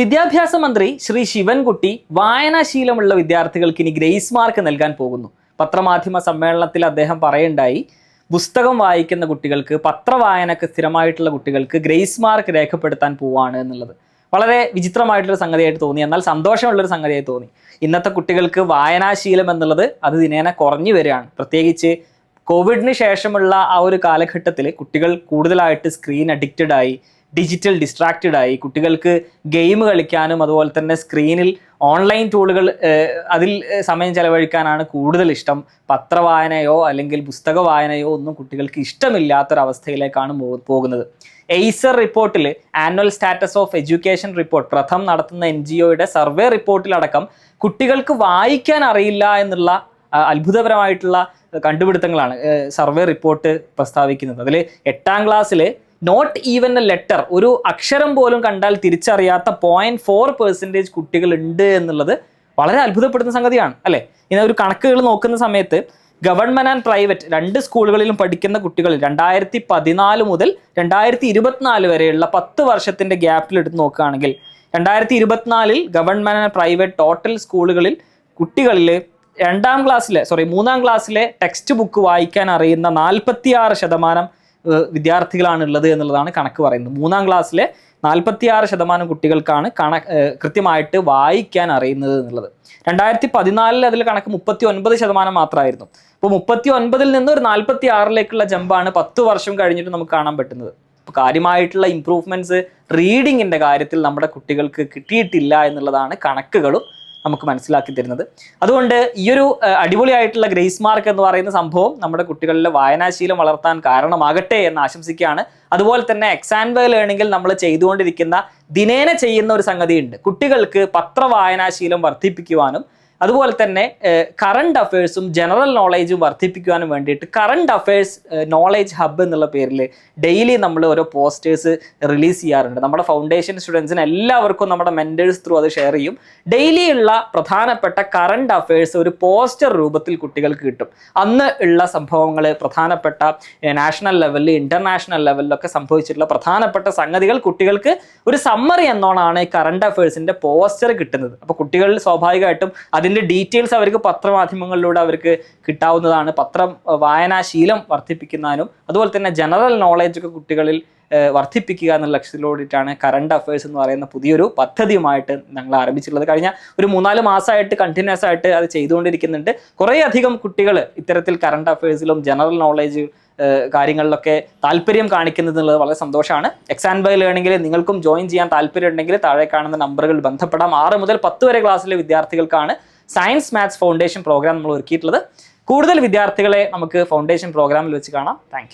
വിദ്യാഭ്യാസ മന്ത്രി ശ്രീ ശിവൻകുട്ടി വായനാശീലമുള്ള വിദ്യാർത്ഥികൾക്ക് ഇനി ഗ്രേസ് മാർക്ക് നൽകാൻ പോകുന്നു. പത്രമാധ്യമ സമ്മേളനത്തിൽ അദ്ദേഹം പറയുണ്ടായി, പുസ്തകം വായിക്കുന്ന കുട്ടികൾക്ക്, പത്രവായനക്ക് സ്ഥിരമായിട്ടുള്ള കുട്ടികൾക്ക് ഗ്രേസ് മാർക്ക് രേഖപ്പെടുത്താൻ പോവാണ് എന്നുള്ളത് വളരെ വിചിത്രമായിട്ടുള്ളൊരു സംഗതിയായിട്ട് തോന്നി. എന്നാൽ സന്തോഷമുള്ളൊരു സംഗതിയായി തോന്നി. ഇന്നത്തെ കുട്ടികൾക്ക് വായനാശീലം എന്നുള്ളത് അത് ദിനേന കുറഞ്ഞു വരികയാണ്. പ്രത്യേകിച്ച് കോവിഡിന് ശേഷമുള്ള ആ ഒരു കാലഘട്ടത്തിൽ കുട്ടികൾ കൂടുതലായിട്ട് സ്ക്രീൻ അഡിക്റ്റഡ് ആയി, ഡിജിറ്റൽ ഡിസ്ട്രാക്റ്റഡ് ആയി. കുട്ടികൾക്ക് ഗെയിം കളിക്കാനും അതുപോലെ തന്നെ സ്ക്രീനിൽ ഓൺലൈൻ ടൂളുകൾ അതിൽ സമയം ചെലവഴിക്കാനാണ് കൂടുതൽ ഇഷ്ടം. പത്രവായനയോ അല്ലെങ്കിൽ പുസ്തക വായനയോ ഒന്നും കുട്ടികൾക്ക് ഇഷ്ടമില്ലാത്തൊരവസ്ഥയിലേക്കാണ് പോകുന്നത്. എയ്സർ റിപ്പോർട്ടിൽ, annual status of education report, Pratham നടത്തുന്ന NGOയുടെ സർവേ റിപ്പോർട്ടിലടക്കം കുട്ടികൾക്ക് വായിക്കാൻ അറിയില്ല എന്നുള്ള അത്ഭുതപരമായിട്ടുള്ള കണ്ടുപിടുത്തങ്ങളാണ് സർവേ റിപ്പോർട്ട് പ്രസ്താവിക്കുന്നത്. അതിൽ 8ാം ക്ലാസ്സിൽ നോട്ട് ഈവൻ എ ലെറ്റർ, ഒരു അക്ഷരം പോലും കണ്ടാൽ തിരിച്ചറിയാത്ത 0.4% കുട്ടികൾ ഉണ്ട് എന്നുള്ളത് വളരെ അത്ഭുതപ്പെടുന്ന സംഗതിയാണ്, അല്ലേ? ഇങ്ങനെ ഒരു കണക്കുകൾ നോക്കുന്ന സമയത്ത് ഗവൺമെന്റ് ആൻഡ് പ്രൈവറ്റ് 2 സ്കൂളുകളിലും പഠിക്കുന്ന കുട്ടികൾ 2014 മുതൽ 2024 വരെയുള്ള 10 വർഷത്തിന്റെ ഗ്യാപ്പിൽ എടുത്ത് നോക്കുകയാണെങ്കിൽ 2024 ഗവൺമെന്റ് ആൻഡ് പ്രൈവറ്റ് ടോട്ടൽ സ്കൂളുകളിൽ കുട്ടികളിൽ 3ാം ക്ലാസ്സിലെ ടെക്സ്റ്റ് ബുക്ക് വായിക്കാൻ അറിയുന്ന 46% വിദ്യാർത്ഥികളാണ് ഉള്ളത് എന്നുള്ളതാണ് കണക്ക് പറയുന്നത്. 3ാം ക്ലാസ്സിലെ 46% കുട്ടികൾക്കാണ് കൃത്യമായിട്ട് വായിക്കാൻ അറിയുന്നത് എന്നുള്ളത്. 2014 അതിൽ കണക്ക് 39% മാത്രമായിരുന്നു. അപ്പോൾ 39-ൽ നിന്ന് ഒരു 46-ലേക്കുള്ള ജമ്പാണ് 10 വർഷം കഴിഞ്ഞിട്ട് നമുക്ക് കാണാൻ പറ്റുന്നത്. അപ്പോൾ കാര്യമായിട്ടുള്ള ഇംപ്രൂവ്മെന്റ്സ് റീഡിങ്ങിന്റെ കാര്യത്തിൽ നമ്മുടെ കുട്ടികൾക്ക് കിട്ടിയിട്ടില്ല എന്നുള്ളതാണ് കണക്കുകളും നമുക്ക് മനസ്സിലാക്കി തരുന്നത്. അതുകൊണ്ട് ഈ ഒരു അടിപൊളിയായിട്ടുള്ള ഗ്രേസ് മാർക്ക് എന്ന് പറയുന്ന സംഭവം നമ്മുടെ കുട്ടികളിലെ വായനാശീലം വളർത്താൻ കാരണമാകട്ടെ എന്ന് ആശംസിക്കുകയാണ്. അതുപോലെ തന്നെ എക്സാം ലേണിംഗിൽ നമ്മൾ ചെയ്തുകൊണ്ടിരിക്കുന്ന ദിനേന ചെയ്യുന്ന ഒരു സംഗതിയുണ്ട്. കുട്ടികൾക്ക് പത്രവായനാശീലം വർദ്ധിപ്പിക്കുവാനും അതുപോലെ തന്നെ കറണ്ട് അഫയേഴ്സും ജനറൽ നോളേജും വർദ്ധിപ്പിക്കുവാനും വേണ്ടിയിട്ട് കറണ്ട് അഫയേഴ്സ് നോളേജ് ഹബ്ബ് എന്നുള്ള പേരിൽ ഡെയിലി നമ്മൾ ഓരോ പോസ്റ്റേഴ്സ് റിലീസ് ചെയ്യാറുണ്ട്. നമ്മുടെ ഫൗണ്ടേഷൻ സ്റ്റുഡൻസിന് എല്ലാവർക്കും നമ്മുടെ മെൻറ്റേഴ്സ് ത്രൂ അത് ഷെയർ ചെയ്യും. ഡെയിലി ഉള്ള പ്രധാനപ്പെട്ട കറണ്ട് അഫയേഴ്സ് ഒരു പോസ്റ്റർ രൂപത്തിൽ കുട്ടികൾക്ക് കിട്ടും. അന്ന് ഉള്ള സംഭവങ്ങൾ, പ്രധാനപ്പെട്ട നാഷണൽ ലെവലിൽ ഇന്റർനാഷണൽ ലെവലിലൊക്കെ സംഭവിച്ചിട്ടുള്ള പ്രധാനപ്പെട്ട സംഗതികൾ കുട്ടികൾക്ക് ഒരു സമ്മറി എന്നോണാണ് കറണ്ട് അഫയേഴ്സിന്റെ പോസ്റ്റർ കിട്ടുന്നത്. അപ്പോൾ കുട്ടികൾ സ്വാഭാവികമായിട്ടും അതിൻ്റെ ഡീറ്റെയിൽസ് അവർക്ക് പത്രമാധ്യമങ്ങളിലൂടെ അവർക്ക് കിട്ടാവുന്നതാണ്. പത്രം വായനാശീലം വർദ്ധിപ്പിക്കുന്നതിനും അതുപോലെ തന്നെ ജനറൽ നോളേജ് ഒക്കെ കുട്ടികളിൽ വർദ്ധിപ്പിക്കുക എന്നുള്ള ലക്ഷ്യത്തിലോടിയിട്ടാണ് കറണ്ട് അഫയേഴ്സ് എന്ന് പറയുന്ന പുതിയൊരു പദ്ധതിയുമായിട്ട് ഞങ്ങൾ ആരംഭിച്ചിട്ടുള്ളത്. കഴിഞ്ഞ ഒരു 3-4 മാസമായിട്ട് കണ്ടിന്യൂസ് ആയിട്ട് അത് ചെയ്തുകൊണ്ടിരിക്കുന്നുണ്ട്. കുറേയധികം കുട്ടികൾ ഇത്തരത്തിൽ കറണ്ട് അഫയേഴ്സിലും ജനറൽ നോളേജ് കാര്യങ്ങളിലൊക്കെ താല്പര്യം കാണിക്കുന്നത് എന്നുള്ളത് വളരെ സന്തോഷമാണ്. എക്സാം ബൈ ലേണിംഗിൽ നിങ്ങൾക്കും ജോയിൻ ചെയ്യാൻ താല്പര്യം ഉണ്ടെങ്കിൽ താഴെ കാണുന്ന നമ്പറുകൾ ബന്ധപ്പെടാം. 6 മുതൽ 10 വരെ ക്ലാസ്സിലെ വിദ്യാർത്ഥികൾക്കാണ് സയൻസ് മാത്സ് ഫൗണ്ടേഷൻ പ്രോഗ്രാം നമ്മൾ ഒരുക്കിയിട്ടുള്ളത്. കൂടുതൽ വിദ്യാർത്ഥികളെ നമുക്ക് ഫൗണ്ടേഷൻ പ്രോഗ്രാമിൽ വെച്ച് കാണാം. താങ്ക്